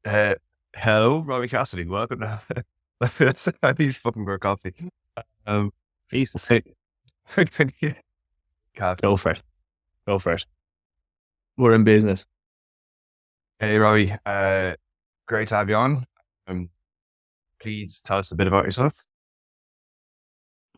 Uh, Hello, Robbie Cassidy. Welcome to I need fucking more coffee. Um, Jesus, hey, Cav. go for it. Go for it. We're in business. Hey, Robbie. Great to have you on. Um, please tell us a bit about yourself.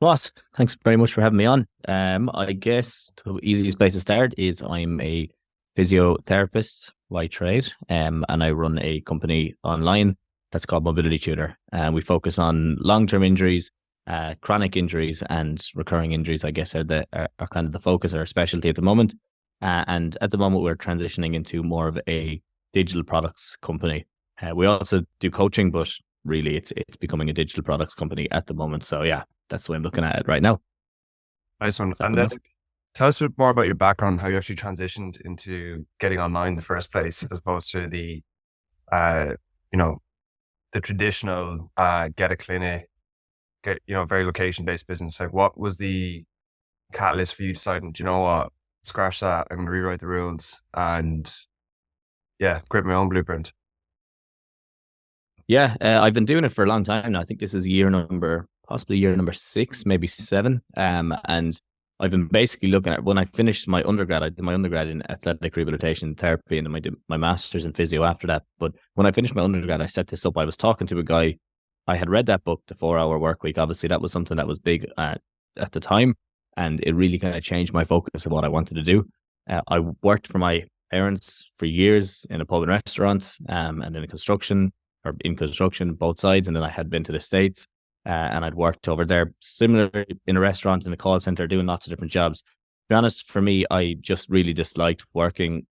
Ross, thanks very much for having me on. I guess the easiest place to start is I'm a physiotherapist by trade, and I run a company online that's called Mobility Tutor. And we focus on long-term injuries, chronic injuries, and recurring injuries. I guess are kind of the focus or our specialty at the moment. And at the moment, we're transitioning into more of a digital products company. We also do coaching, but really, it's becoming a digital products company at the moment. So yeah, that's the way I'm looking at it right now. Nice one. Is that And good then enough? tell us a bit more about your background, how you actually transitioned into getting online in the first place, as opposed to uh, you know, the traditional, get a clinic, very location based business. Like, what was the catalyst for you deciding, do you know what, scratch that, I'm going to rewrite the rules and yeah, create my own blueprint. Yeah, I've been doing it for a long time now. I think this is possibly year number six, maybe seven. And I've been basically looking at when I finished my undergrad. I did my undergrad in athletic rehabilitation therapy, and then I did my master's in physio after that. But when I finished my undergrad, I set this up. I was talking to a guy. I had read that book, The 4 Hour Work Week. Obviously, that was something that was big at the time, and it really kind of changed my focus of what I wanted to do. I worked for my parents for years in a pub and restaurant, and in construction, both sides. And then I had been to the States, and I'd worked over there, similar in a restaurant, in a call center, doing lots of different jobs. To be honest, for me, I just really disliked working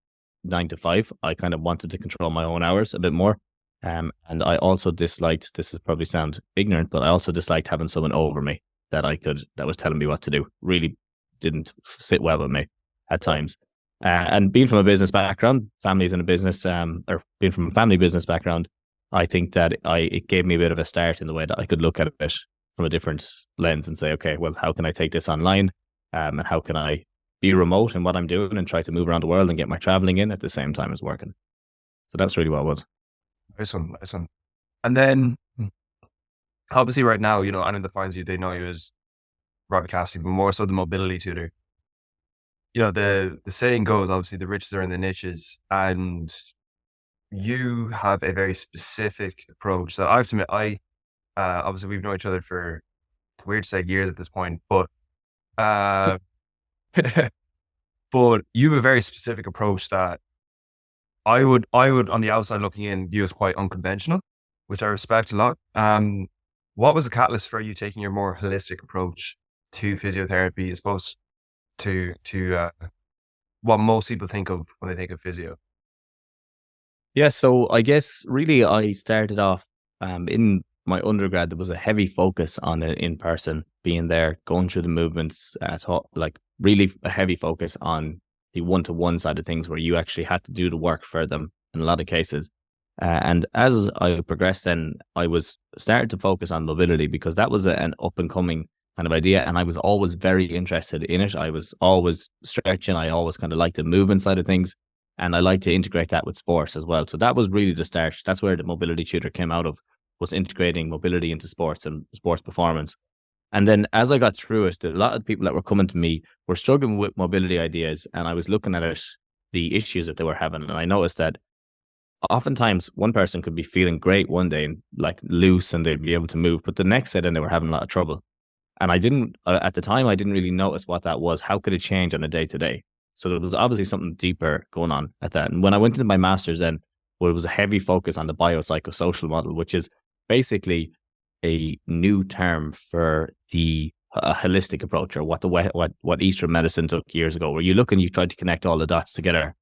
9 to 5. I kind of wanted to control my own hours a bit more. And I also disliked, this is probably sound ignorant, but I also disliked having someone over me that was telling me what to do. Really didn't sit well with me at times. And being from a business background, families in a business, or being from a family business background, I think that it gave me a bit of a start in the way that I could look at it from a different lens and say, okay, well, how can I take this online? And how can I be remote in what I'm doing and try to move around the world and get my traveling in at the same time as working? So that's really what it was. Nice one, nice one. And then obviously right now, anyone that finds you, they know you as Robbie Cassidy, but more so the mobility tutor. The saying goes, obviously the riches are in the niches, and you have a very specific approach that I have to admit, obviously we've known each other for, weird to say, years at this point, but uh but you have a very specific approach that I would on the outside looking in view as quite unconventional, which I respect a lot. What was the catalyst for you taking your more holistic approach to physiotherapy as opposed to what most people think of when they think of physio? Yeah, so I guess really I started off in my undergrad. There was a heavy focus on it in person, being there, going through the movements, like really a heavy focus on the one-to-one side of things, where you actually had to do the work for them in a lot of cases. And as I progressed, then I was starting to focus on mobility because that was an up and coming kind of idea, and I was always very interested in it. I was always stretching. I always kind of liked the movement side of things, and I like to integrate that with sports as well. So that was really the start. That's where the mobility tutor came out of, was integrating mobility into sports and sports performance. And then as I got through it, a lot of people that were coming to me were struggling with mobility ideas, and I was looking at it, the issues that they were having, and I noticed that oftentimes one person could be feeling great one day and like loose and they'd be able to move, but the next day then they were having a lot of trouble. And I didn't, at the time, I didn't really notice what that was. How could it change on a day to day? So there was obviously something deeper going on at that. And when I went into my master's, then, well, it was a heavy focus on the biopsychosocial model, which is basically a new term for the holistic approach, or what Eastern medicine took years ago, where you look and you try to connect all the dots together.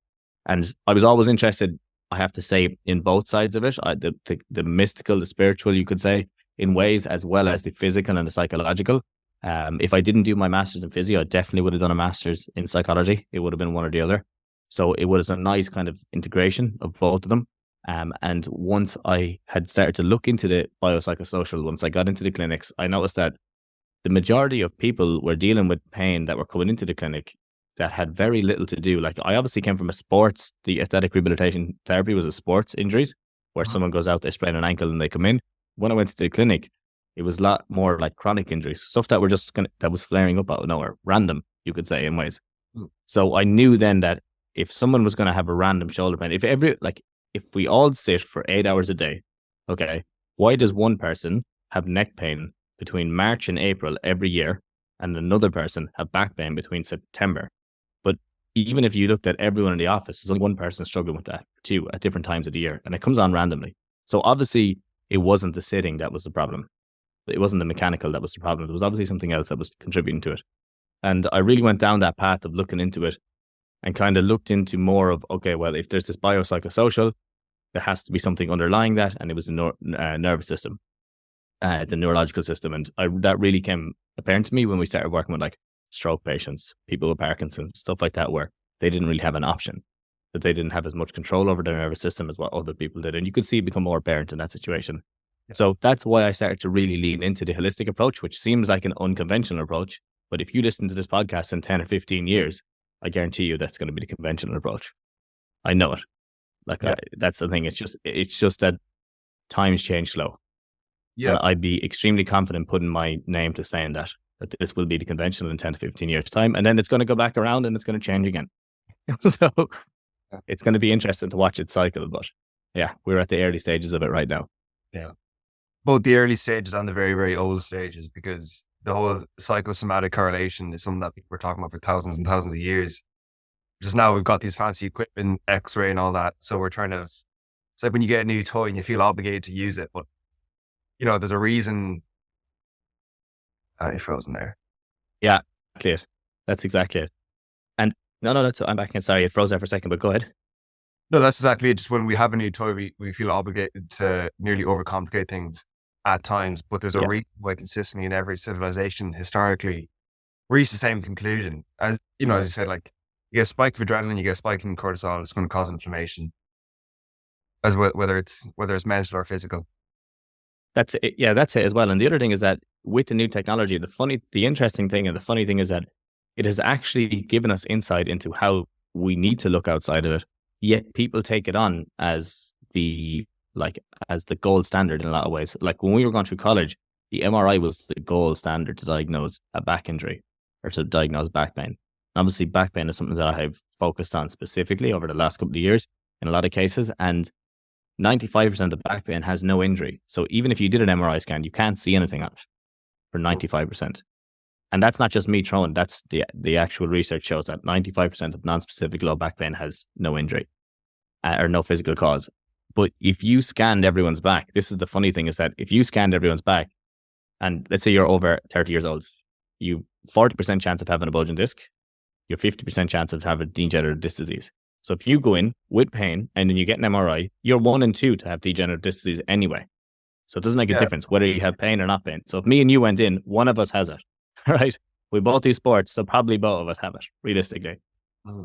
And I was always interested, I have to say, in both sides of it, the mystical, the spiritual, you could say, in ways, as well as the physical and the psychological. If I didn't do my master's in physio, I definitely would have done a master's in psychology. It would have been one or the other. So it was a nice kind of integration of both of them. And once I had started to look into the biopsychosocial, once I got into the clinics, I noticed that the majority of people were dealing with pain that were coming into the clinic that had very little to do. Like, I obviously came from the athletic rehabilitation therapy was a sports injuries, where someone goes out, they sprain an ankle and they come in. When I went to the clinic, it was a lot more like chronic injuries, stuff that were just that was flaring up out of nowhere, random, you could say in ways. So I knew then that if someone was going to have a random shoulder pain, if we all sit for 8 hours a day, okay, why does one person have neck pain between March and April every year and another person have back pain between September? But even if you looked at everyone in the office, there's only one person struggling with that too at different times of the year, and it comes on randomly. So obviously it wasn't the sitting that was the problem. It wasn't the mechanical that was the problem. There was obviously something else that was contributing to it. And I really went down that path of looking into it and kind of looked into more of, okay, well, if there's this biopsychosocial, there has to be something underlying that. And it was the nervous system, the neurological system. And that really came apparent to me when we started working with like stroke patients, people with Parkinson's, stuff like that, where they didn't really have an option, that they didn't have as much control over their nervous system as what other people did. And you could see it become more apparent in that situation. So that's why I started to really lean into the holistic approach, which seems like an unconventional approach. But if you listen to this podcast in 10 or 15 years, I guarantee you that's going to be the conventional approach. I know it. That's the thing. It's just that times change slow. Yeah. And I'd be extremely confident putting my name to saying that this will be the conventional in 10 to 15 years time. And then it's going to go back around and it's going to change again. So it's going to be interesting to watch it cycle. But yeah, we're at the early stages of it right now. Yeah. Both the early stages and the very, very old stages, because the whole psychosomatic correlation is something that people were talking about for thousands and thousands of years. Just now we've got these fancy equipment, X-ray and all that. So we're trying to, it's like when you get a new toy and you feel obligated to use it, but there's a reason. You're frozen there. Yeah, clear. That's exactly it. And no, I'm back in. Sorry, it froze there for a second, but go ahead. No, that's exactly it. Just when we have a new toy, we feel obligated to nearly overcomplicate things at times, but there's a reason why consistently in every civilization historically reach the same conclusion. As as you said, like you get a spike of adrenaline, you get a spike in cortisol, it's going to cause inflammation, as whether it's mental or physical. That's it. Yeah, that's it as well. And the other thing is that with the new technology, the interesting thing and the funny thing is that it has actually given us insight into how we need to look outside of it. Yet people take it on as the gold standard in a lot of ways. Like when we were going through college, the MRI was the gold standard to diagnose a back injury or to diagnose back pain. Obviously, back pain is something that I have focused on specifically over the last couple of years in a lot of cases. And 95% of back pain has no injury. So even if you did an MRI scan, you can't see anything on it for 95%. And that's not just me throwing, that's the actual research shows that 95% of non-specific low back pain has no injury or no physical cause. But if you scanned everyone's back, this is the funny thing, is that if you scanned everyone's back, and let's say you're over 30 years old, you 40% chance of having a bulging disc, you have 50% chance of having degenerative disc disease. So if you go in with pain and then you get an MRI, you're 1 in 2 to have degenerative disc disease anyway. So it doesn't make a difference whether you have pain or not pain. So if me and you went in, one of us has it, right? We both do sports, so probably both of us have it, realistically.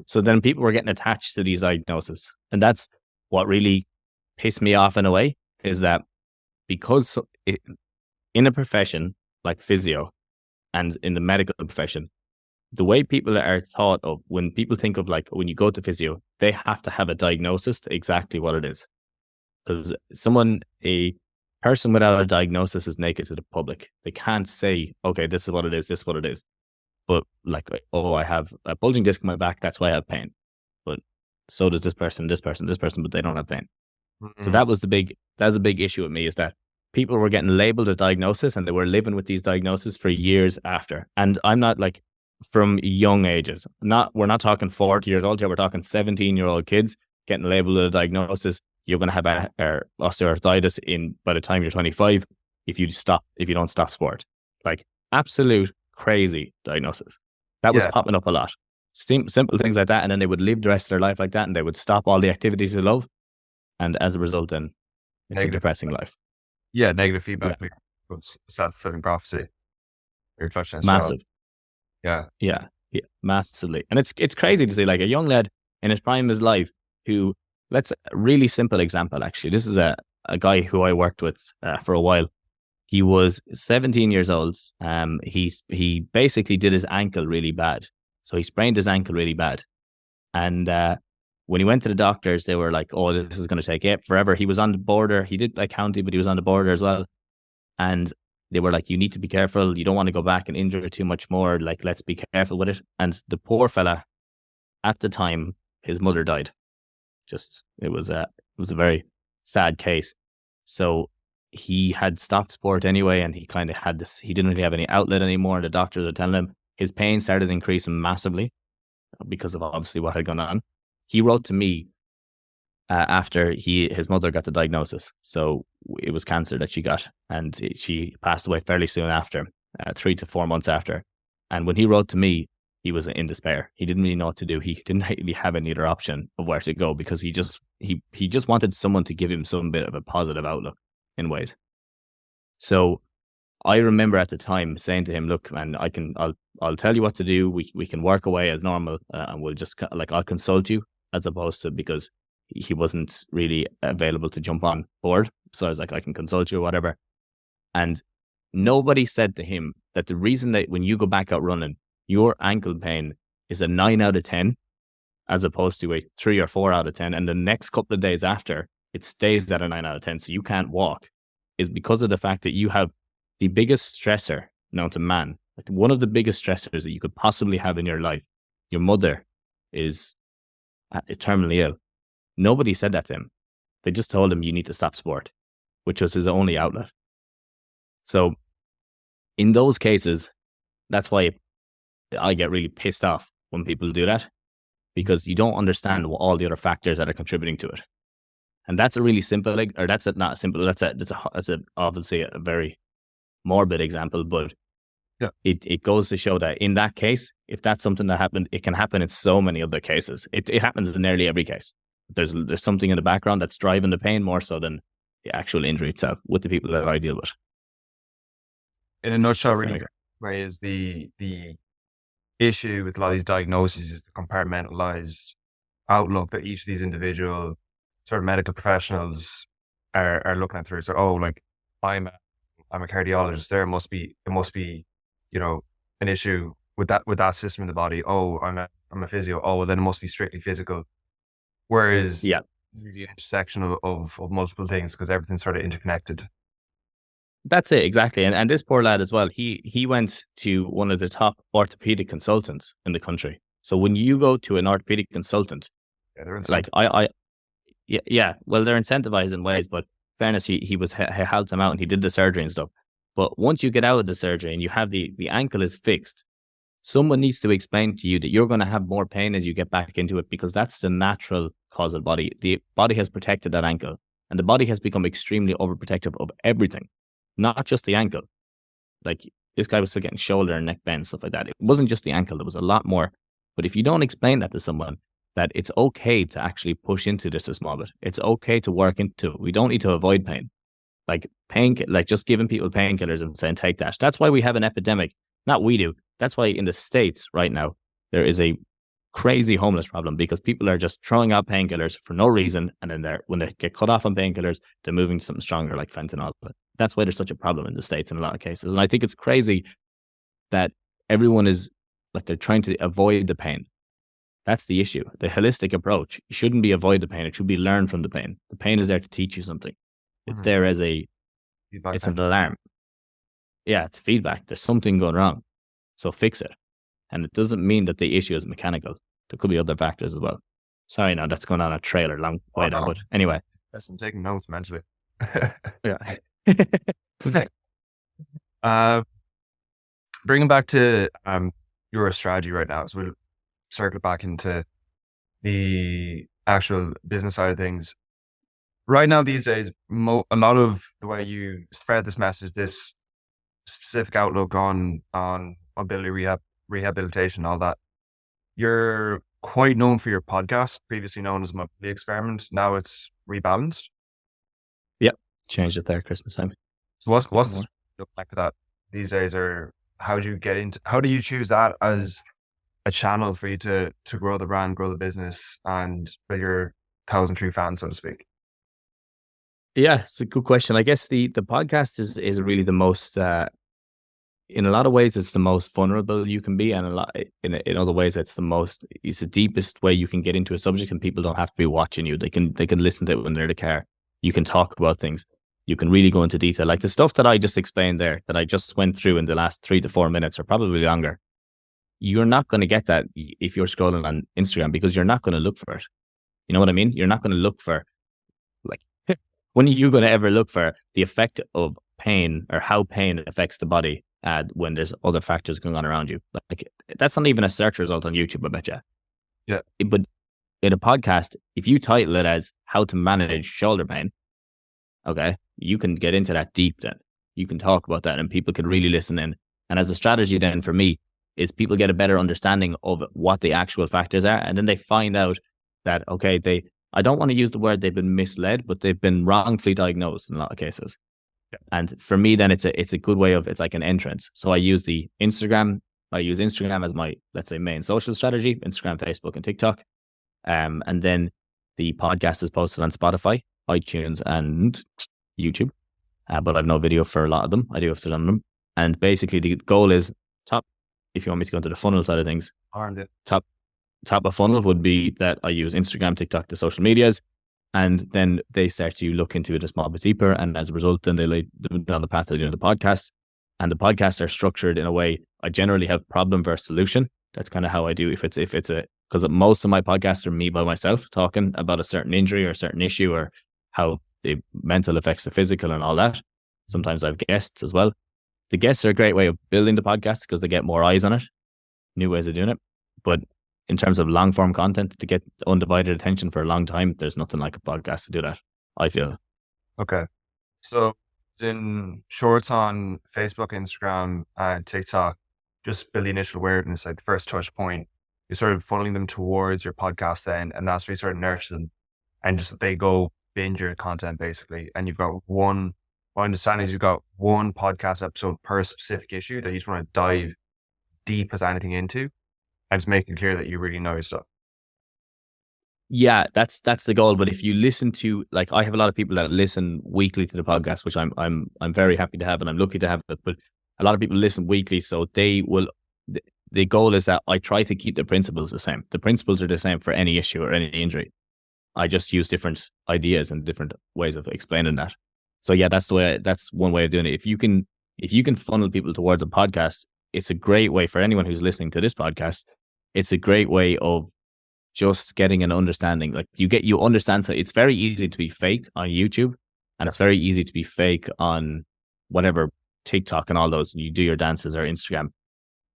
So then people were getting attached to these diagnoses. And that's what really pissed me off in a way, is that because in a profession like physio and in the medical profession, the way people are taught of, when people think of like when you go to physio, they have to have a diagnosis to exactly what it is. Because a person without a diagnosis is naked to the public. They can't say, okay, this is what it is, this is what it is. But like, oh, I have a bulging disc in my back, that's why I have pain. But so does this person, but they don't have pain. So that was a big issue with me, is that people were getting labeled a diagnosis and they were living with these diagnoses for years after. And I'm not like from young ages, we're not talking 40 years old, we're talking 17-year-old kids getting labeled a diagnosis. You're going to have osteoarthritis by the time you're 25 if you don't stop sport. Like absolute crazy diagnosis. That was popping up a lot. Simple things like that, and then they would live the rest of their life like that, and they would stop all the activities they love, and as a result, then it's a depressing life. Yeah, negative feedback. Self-fulfilling prophecy. You're touching as massive. Well. Yeah, massively. And it's crazy to see like a young lad in his prime of his life who, let's a really simple example actually. This is a guy who I worked with for a while. He was 17 years old. He basically did his ankle really bad. So he sprained his ankle really bad. And When he went to the doctors, they were like, "Oh, this is going to take forever." He was on the border. He did like county, but he was on the border as well. And they were like, "You need to be careful. You don't want to go back and injure it too much more. Like, let's be careful with it." And the poor fella, at the time, his mother died. It was a very sad case. So he had stopped sport anyway, and he kind of had this. He didn't really have any outlet anymore. And the doctors were telling him his pain started increasing massively because of obviously what had gone on. He wrote to me after his mother got the diagnosis. So it was cancer that she got, and she passed away fairly soon after, 3 to 4 months after. And when he wrote to me, he was in despair. He didn't really know what to do. He didn't really have any other option of where to go, because he just wanted someone to give him some bit of a positive outlook in ways. So I remember at the time saying to him, "Look, man, I'll tell you what to do. We can work away as normal, and we'll just I'll consult you," as opposed to, because he wasn't really available to jump on board. So I was like, "I can consult you or whatever." And nobody said to him that the reason that when you go back out running, your ankle pain is a 9 out of 10, as opposed to a 3 or 4 out of 10. And the next couple of days after, it stays at a 9 out of 10. So you can't walk, is because of the fact that you have the biggest stressor known to man, like one of the biggest stressors that you could possibly have in your life. Your mother is terminally ill. Nobody said that to him. They just told him, "You need to stop sport," which was his only outlet. So in those cases, that's why I get really pissed off when people do that, because you don't understand all the other factors that are contributing to it. And that's a really simple, not simple. That's obviously a very morbid example, but yeah, it goes to show that in that case, if that's something that happened, it can happen in so many other cases. It happens in nearly every case. There's something in the background that's driving the pain more so than the actual injury itself with the people that I deal with. In a nutshell, really, where is the issue with a lot of these diagnoses is the compartmentalized outlook that each of these individual sort of medical professionals are looking at through. So, oh, like I'm a cardiologist. It must be, an issue with that system in the body. Oh, I'm a physio. Oh, well, then it must be strictly physical. Whereas the intersection of multiple things, because everything's sort of interconnected. That's it, exactly. And this poor lad as well, he went to one of the top orthopedic consultants in the country. So when you go to an orthopedic consultant, they're like well, they're incentivized in ways, but fairness, he helped him out and he did the surgery and stuff. But once you get out of the surgery and you have the ankle is fixed, someone needs to explain to you that you're going to have more pain as you get back into it, because that's the natural cause of the body. The body has protected that ankle, and the body has become extremely overprotective of everything, not just the ankle. Like this guy was still getting shoulder and neck bend, stuff like that. It wasn't just the ankle, there was a lot more. But if you don't explain that to someone, that it's okay to actually push into this a small bit, it's okay to work into it. We don't need to avoid pain. Like just giving people painkillers and saying, take that. That's why we have an epidemic. Not we do. That's why in the States right now, there is a crazy homeless problem, because people are just throwing out painkillers for no reason. And then when they get cut off on painkillers, they're moving to something stronger like fentanyl. But that's why there's such a problem in the States in a lot of cases. And I think it's crazy that everyone is like, they're trying to avoid the pain. That's the issue. The holistic approach shouldn't be avoid the pain. It should be learn from the pain. The pain is there to teach you something. It's there as it's an alarm. Yeah, it's feedback. There's something going wrong. So fix it. And it doesn't mean that the issue is mechanical. There could be other factors as well. Sorry, now that's going on a trailer long way down. But anyway. Yes, I'm taking notes mentally. Yeah. Bringing back to your strategy right now, so we'll circle back into the actual business side of things. Right now, these days, a lot of the way you spread this message, this specific outlook on mobility rehabilitation, all that, you're quite known for your podcast, previously known as Mobility Experiment. Now it's Rebalanced. Yep, changed it there Christmas time. So what's the look like for that these days, or how do you choose that as a channel for you to grow the brand, grow the business, and build your 1,000 true fans, so to speak? Yeah, it's a good question. I guess the podcast is really the most in a lot of ways, it's the most vulnerable you can be, and in other ways, it's the deepest way you can get into a subject, and people don't have to be watching you. They can listen to it when they're in the car. You can talk about things. You can really go into detail, like the stuff that I just explained there, that I just went through in the last 3 to 4 minutes, or probably longer. You're not going to get that if you're scrolling on Instagram, because you're not going to look for it. You know what I mean? You're not going to look for, like, when are you going to ever look for the effect of pain, or how pain affects the body when there's other factors going on around you? Like, that's not even a search result on YouTube, I bet you. Yeah. But in a podcast, if you title it as how to manage shoulder pain, okay, you can get into that deep then. You can talk about that and people can really listen in. And as a strategy then for me, is people get a better understanding of what the actual factors are. And then they find out that, okay, I don't want to use the word they've been misled, but they've been wrongfully diagnosed in a lot of cases. Yeah. And for me, then it's a good way of, it's like an entrance. So I use Instagram as my, let's say, main social strategy, Instagram, Facebook, and TikTok. And then the podcast is posted on Spotify, iTunes, and YouTube. But I've no video for a lot of them. I do have some of them. And basically the goal is if you want me to go into the funnel side of things, top of funnel would be that I use Instagram, TikTok, the social medias, and then they start to look into it a small bit deeper. And as a result, then they lay down the path of doing the podcast. And the podcasts are structured in a way, I generally have problem versus solution. That's kind of how I do. Because most of my podcasts are me by myself talking about a certain injury or a certain issue, or how the mental affects the physical and all that. Sometimes I have guests as well. The guests are a great way of building the podcast because they get more eyes on it, new ways of doing it. But in terms of long form content, to get undivided attention for a long time, there's nothing like a podcast to do that, I feel. Okay. So in shorts on Facebook, Instagram, and TikTok, just build the initial awareness, like the first touch point, you're sort of funneling them towards your podcast then, and that's where you sort of nurture them, and just they go binge your content basically. And you've got my understanding is you've got one podcast episode per specific issue that you just want to dive deep as anything into, and just making clear that you really know your stuff. Yeah, that's the goal. But if you listen to, like, I have a lot of people that listen weekly to the podcast, which I'm very happy to have, and I'm lucky to have it. But a lot of people listen weekly, so they will. The goal is that I try to keep the principles the same. The principles are the same for any issue or any injury. I just use different ideas and different ways of explaining that. So yeah, that's one way of doing it. If you can funnel people towards a podcast, it's a great way for anyone who's listening to this podcast. It's a great way of just getting an understanding. Like you understand. So it's very easy to be fake on YouTube, and it's very easy to be fake on whatever TikTok and all those. You do your dances or Instagram.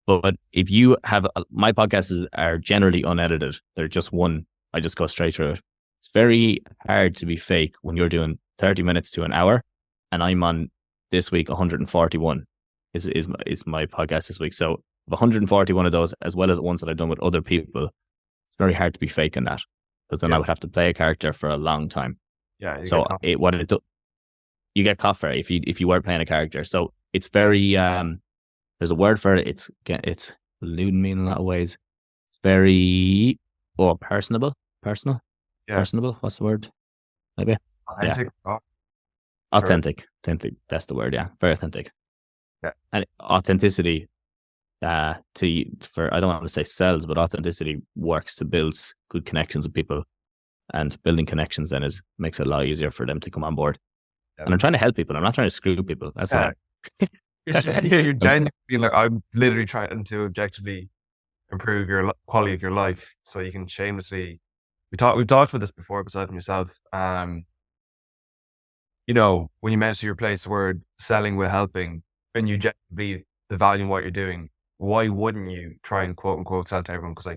But if you have, my podcasts are generally unedited. They're just one. I just go straight through it. It's very hard to be fake when you're doing 30 minutes to an hour, and I'm on this week 141 is my podcast this week. So 141 of those, as well as ones that I've done with other people, it's very hard to be fake in that, because then I would have to play a character for a long time. Yeah. So you get caught for it if you were playing a character. So it's very there's a word for it. It's eluding me in a lot of ways. It's very personable. Yeah. Personable. What's the word? Maybe. Authentic. Yeah. Authentic. That's the word. Yeah. Very authentic. Yeah. And authenticity, I don't want to say sells, but authenticity works to build good connections with people, and building connections then makes it a lot easier for them to come on board. Yeah. And I'm trying to help people. I'm not trying to screw people. That's all. You're genuinely like, I'm literally trying to objectively improve your quality of your life, so you can shamelessly. We've talked about this before, besides yourself. You know, when you mention your place the word selling with helping, when you genuinely the value in what you're doing, why wouldn't you try and quote unquote sell to everyone? Because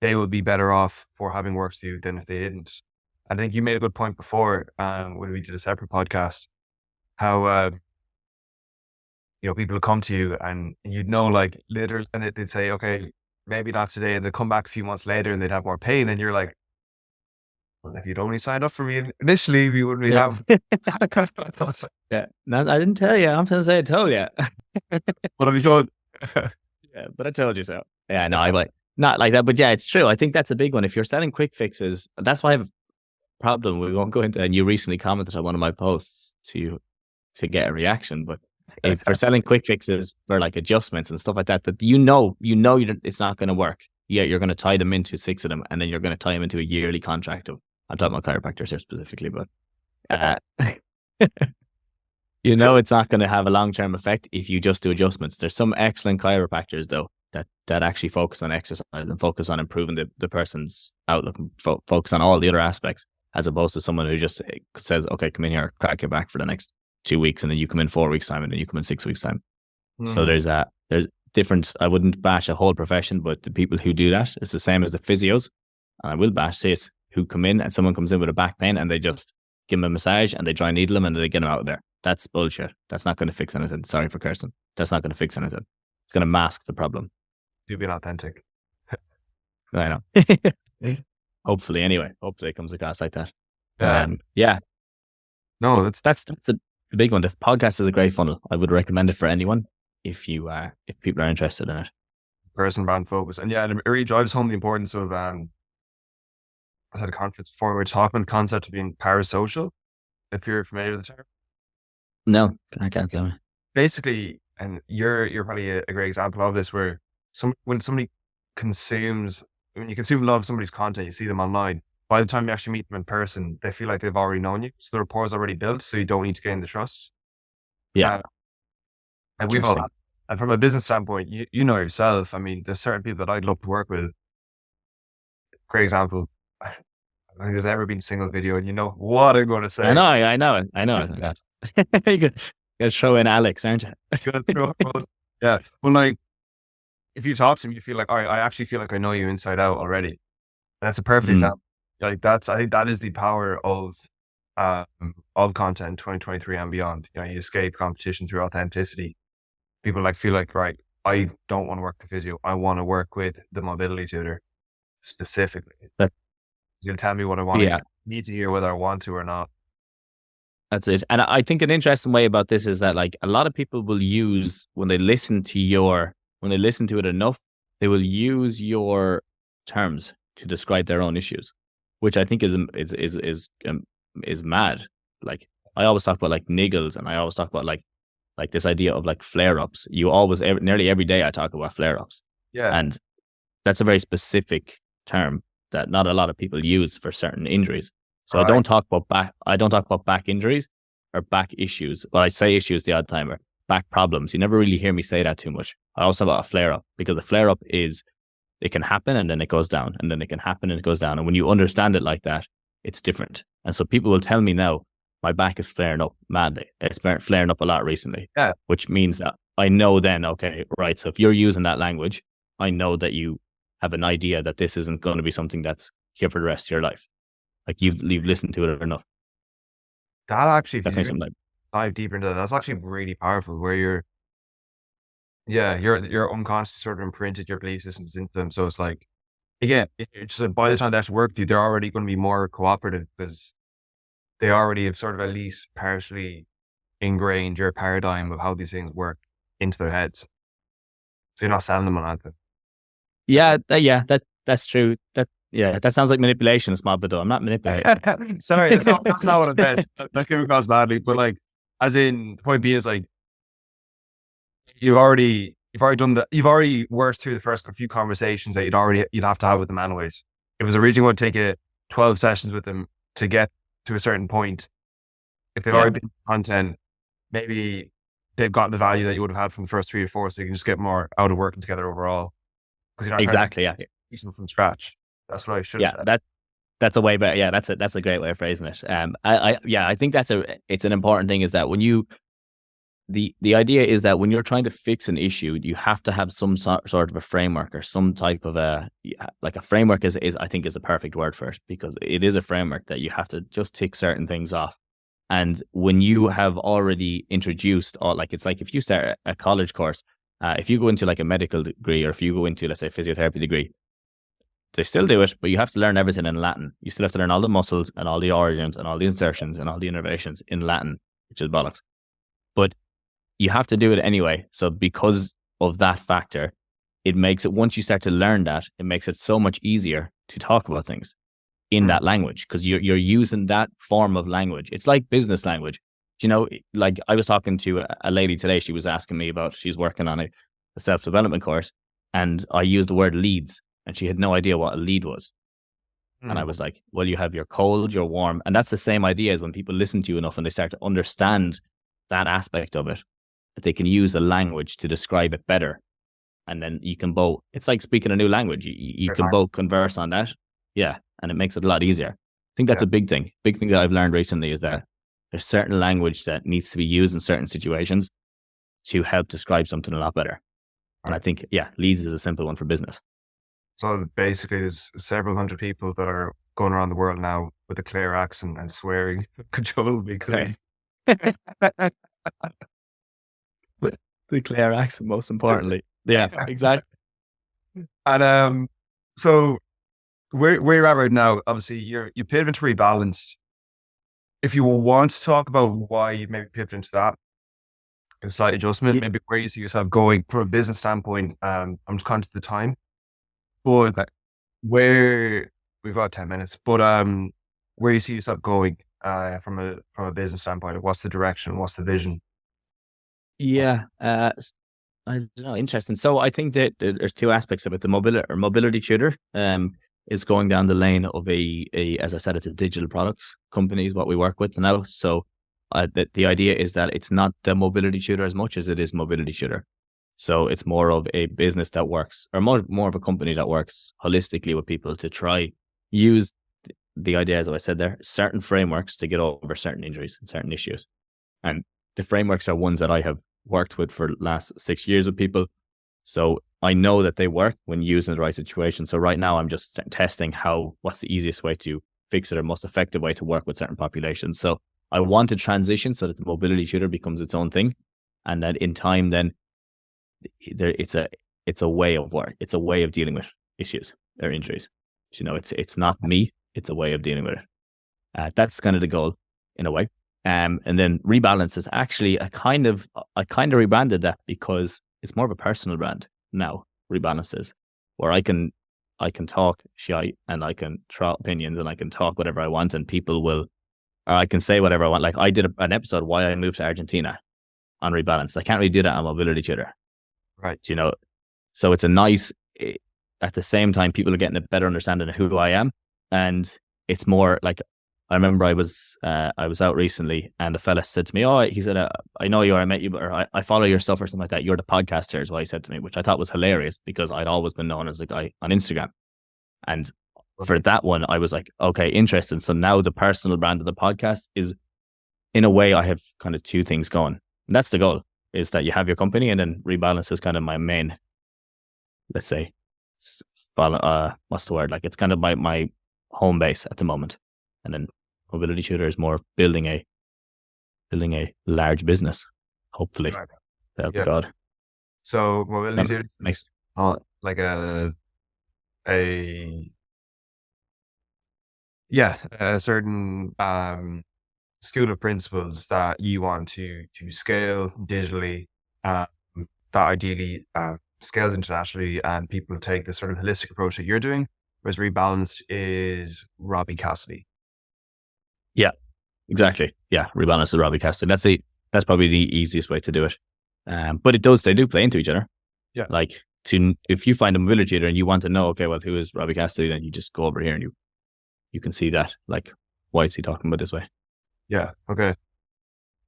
they would be better off for having worked with you than if they didn't. I think you made a good point before when we did a separate podcast, how people would come to you and you'd know, like, literally, and they'd say, okay, maybe not today, and they'd come back a few months later and they'd have more pain, and you're like, well, if you'd only signed up for me initially, we wouldn't be having. Yeah, no, I didn't tell you. I'm going to say I told you. What have you done? Yeah, but I told you so. Yeah, no, I not like that, but yeah, it's true. I think that's a big one. If you're selling quick fixes, that's why I have a problem. We won't go into. And you recently commented on one of my posts to get a reaction, but If for selling quick fixes for like adjustments and stuff like that, that it's not going to work. Yeah, you're going to tie them into 6 of them, and then you're going to tie them into a yearly contract of. I'm talking about chiropractors here specifically, but it's not going to have a long term effect if you just do adjustments. There's some excellent chiropractors though that actually focus on exercise and focus on improving the person's outlook and focus on all the other aspects, as opposed to someone who just says, "Okay, come in here, crack your back for the next 2 weeks, and then you come in 4 weeks time, and then you come in 6 weeks time." So there's different. I wouldn't bash a whole profession, but the people who do that, it's the same as the physios. And I will bash this, who come in and someone comes in with a back pain and they just give them a massage and they dry needle them and they get them out of there. That's bullshit. That's not going to fix anything. Sorry for cursing. That's not going to fix anything. It's going to mask the problem. You're being authentic. I know. Hopefully, anyway. Hopefully it comes across like that. Yeah. No, that's a big one. The podcast is a great funnel. I would recommend it for anyone if people are interested in it. Person brand focus. And yeah, it really drives home the importance of I had a conference before where we were talking about the concept of being parasocial, if you're familiar with the term. No, I can't tell me. Basically, and you're probably a great example of this, where when you consume a lot of somebody's content, you see them online, by the time you actually meet them in person, they feel like they've already known you. So the rapport is already built, so you don't need to gain the trust. Yeah. And we've all, and from a business standpoint, you know yourself. I mean, there's certain people that I'd love to work with. Great example. I don't think there's ever been a single video, and you know what I'm going to say. I know it. You gotta throw in Alex, aren't you? Yeah. Well, like, if you talk to him, you feel like, all right, I actually feel like I know you inside out already. And that's a perfect example. Like I think that is the power of content in 2023 and beyond. You escape competition through authenticity. People feel like, right, I don't want to work the physio. I want to work with the mobility tutor specifically. You'll tell me what I want. I need to hear whether I want to or not. That's it. And I think an interesting way about this is that a lot of people will use, when they listen to it enough, they will use your terms to describe their own issues, which I think is mad. Like, I always talk about niggles, and I always talk about this idea of flare-ups. Nearly every day I talk about flare-ups. Yeah. And that's a very specific term that not a lot of people use for certain injuries. So right. I don't talk about back injuries or back issues. Well, I say issues the odd time, or back problems. You never really hear me say that too much. I also talk about a flare-up, because a flare-up is, it can happen and then it goes down, and then it can happen and it goes down. And when you understand it like that, it's different. And so people will tell me now, my back is flaring up madly. It's flaring up a lot recently. Yeah. Which means that I know then, okay, right. So if you're using that language, I know that you have an idea that this isn't going to be something that's here for the rest of your life. You've listened to it enough. That actually, that's dive deeper into that. That's actually really powerful, where you're unconsciously sort of imprinted your belief systems into them. So it's again, it's just by the time they actually work with you, they're already going to be more cooperative, because they already have sort of at least partially ingrained your paradigm of how these things work into their heads. So you're not selling them on anything. That's true. That sounds like manipulation, small bit though. I'm not manipulating. Sorry, that's not what I meant. That came across badly, but as in, the point being is you've already worked through the first few conversations that you'd have to have with them anyways. It was originally going to take you 12 sessions with them to get to a certain point. If they've already been content, maybe they've got the value that you would have had from the first 3 or 4, so you can just get more out of working together overall. Because you're not exactly, teaching them from scratch. That's what I should have said. That's a way better. Yeah, that's a great way of phrasing it. I think it's an important thing, is that when the idea is that when you're trying to fix an issue, you have to have some sort of a framework, or some type of a framework is I think is a perfect word for it, because it is a framework that you have to just tick certain things off. And when you have already introduced it's like if you start a college course, if you go into a medical degree, or if you go into, let's say, a physiotherapy degree, they still do it, but you have to learn everything in Latin. You still have to learn all the muscles and all the organs and all the insertions and all the innervations in Latin, which is bollocks. But you have to do it anyway. So because of that factor, it makes it, once you start to learn that, it makes it so much easier to talk about things in that language, because you're using that form of language. It's like business language. you know, like I was talking to a lady today. She was asking me about, she's working on a self-development course, and I used the word leads, and she had no idea what a lead was. And I was like, well, you have your cold, your warm. And that's the same idea as when people listen to you enough and they start to understand that aspect of it, that they can use a language to describe it better. And then you can both, it's like speaking a new language. You can both converse on that. Yeah. And it makes it a lot easier. I think that's a big thing. Big thing that I've learned recently is that there's certain language that needs to be used in certain situations to help describe something a lot better. And I think, leads is a simple one for business. So basically, there's several hundred people that are going around the world now with a clear accent and swearing controllably. The clear accent, most importantly. Yeah, exactly. And so where you're at right now, obviously you pivot into Rebalanced. If you want to talk about why you maybe pivot into that, a slight adjustment, maybe where you see yourself going from a business standpoint. I'm just conscious of the time. But where we've got 10 minutes, but where you see yourself going from a business standpoint, what's the direction, what's the vision? Yeah, I don't know, interesting. So I think that there's two aspects of it. The mobility tutor is going down the lane of a as I said, it's a digital products company is what we work with now. So the idea is that it's not the mobility tutor as much as it is mobility tutor. So it's more of a business that works, or more of a company that works holistically with people to try use the idea, as I said there, certain frameworks to get over certain injuries and certain issues. And the frameworks are ones that I have worked with for the last 6 years with people. So I know that they work when used in the right situation. So right now I'm just testing what's the easiest way to fix it or most effective way to work with certain populations. So I want to transition so that the mobility tutor becomes its own thing. And that in time, then it's a way of work. It's a way of dealing with issues or injuries. You know, it's not me. It's a way of dealing with it. That's kind of the goal in a way. And then Rebalance is actually I kind of rebranded that because it's more of a personal brand now. Rebalance is where I can talk shy and I can throw opinions and I can talk whatever I want and people will, or I can say whatever I want. Like I did an episode why I moved to Argentina on Rebalance. I can't really do that on Mobility Tutor. Right. You know, so it's a nice, at the same time, people are getting a better understanding of who I am. And it's more like, I remember I was out recently and a fella said to me, he said, I know you, or I met you, or I follow your stuff or something like that. You're the podcaster is what he said to me, which I thought was hilarious because I'd always been known as the guy on Instagram. And for that one, I was like, okay, interesting. So now the personal brand of the podcast is, in a way, I have kind of two things going. And that's the goal, is that you have your company and then Rebalance is kind of my main, let's say, what's the word? Like it's kind of my home base at the moment. And then Mobility Tutor is more of building a large business, hopefully. Help God. So Mobility Tutor makes like a certain school of principles that you want to scale digitally, that ideally scales internationally, and people take this sort of holistic approach that you're doing, whereas Rebalanced is Robbie Cassidy. Yeah, exactly. Yeah, Rebalance is Robbie Cassidy. That's probably the easiest way to do it. But they do play into each other. Yeah. Like if you find a mobility tutor and you want to know, okay, well, who is Robbie Cassidy, then you just go over here and you can see that. Like, why is he talking about this way? Yeah. Okay.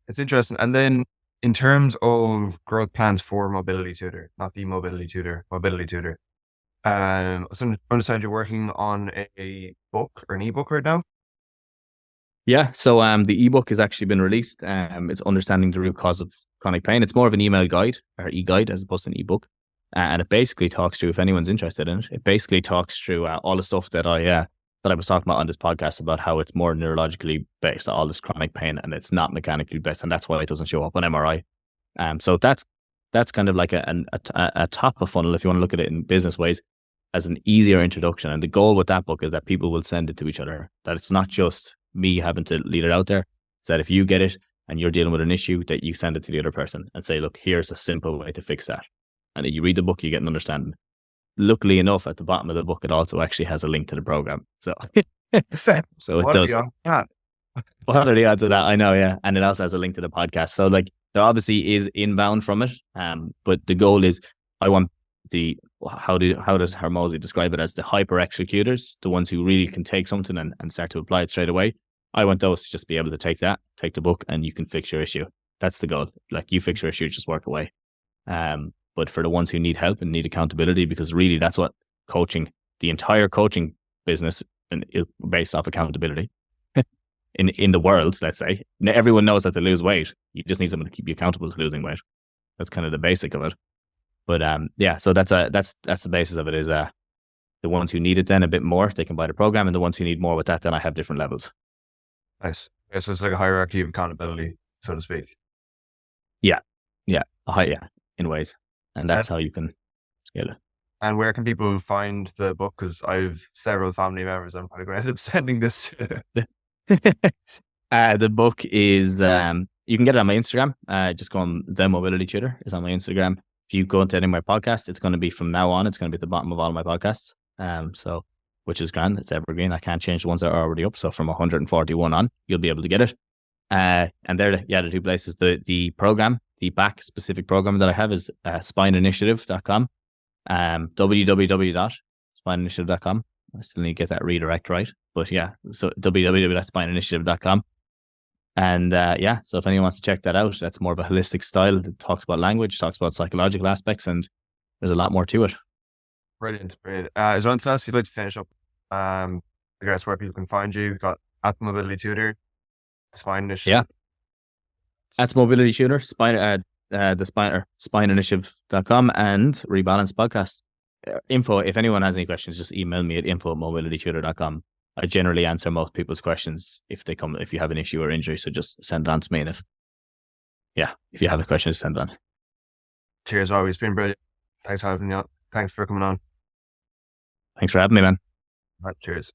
It's interesting. And then in terms of growth plans for Mobility Tutor, not the Mobility Tutor, Mobility Tutor. So I understand you're working on a book or an ebook right now. Yeah. So the ebook has actually been released. It's Understanding the Root Cause of Chronic Pain. It's more of an email guide or e-guide as opposed to an ebook. And it basically talks through, if anyone's interested in it, it basically talks through all the stuff that I was talking about on this podcast about how it's more neurologically based, all this chronic pain, and it's not mechanically based, and that's why it doesn't show up on MRI. So that's kind of like a top of funnel, if you want to look at it in business ways, as an easier introduction. And the goal with that book is that people will send it to each other, that it's not just me having to lead it out there. It's that if you get it and you're dealing with an issue, that you send it to the other person and say, look, here's a simple way to fix that. And then you read the book, you get an understanding. Luckily enough, at the bottom of the book, it also actually has a link to the program. So, so it does. What are the odds of that? I know, yeah. And it also has a link to the podcast. So like there obviously is inbound from it. But the goal is I want the how does Hermosi describe it as the hyper executors, the ones who really can take something and start to apply it straight away. I want those to just be able to take the book, and you can fix your issue. That's the goal. Like you fix your issue, just work away. But for the ones who need help and need accountability, because really that's what coaching, the entire coaching business, and based off accountability in the world, let's say. Everyone knows that to lose weight, you just need someone to keep you accountable to losing weight. That's kind of the basic of it. But yeah, so that's the basis of it is the ones who need it then a bit more, they can buy the program, and the ones who need more with that, then I have different levels. Nice. Yeah, so it's like a hierarchy of accountability, so to speak. Yeah, in ways, and that's how you can scale it. And where can people find the book? Because I've several family members I'm probably going to end up sending this to. The book is you can get it on my Instagram. Just go on The Mobility Tutor is on my Instagram. If you go into any of my podcasts, it's going to be from now on. It's going to be at the bottom of all of my podcasts. So which is grand. It's evergreen. I can't change the ones that are already up. So from 141 on, you'll be able to get it. And they're the two places. The program, the back specific program that I have is spineinitiative.com. www.spineinitiative.com. I still need to get that redirect right. But yeah, so www.spineinitiative.com. And so if anyone wants to check that out, that's more of a holistic style. It talks about language, talks about psychological aspects, and there's a lot more to it. Brilliant. Is there anything else you'd like to finish up? I guess where people can find you. We've got at the Mobility Tutor, the Spine Initiative. Yeah. At the Mobility Tutor, spineinitiative.com, and Rebalance Podcast. Info, if anyone has any questions, just email me at info@mobilitytutor.com. I generally answer most people's questions if you have an issue or injury. So just send it on to me. And if you have a question, just send it on. Cheers, Robbie. It's been brilliant. Thanks for having me on. Thanks for coming on. Thanks for having me, man. All right, cheers.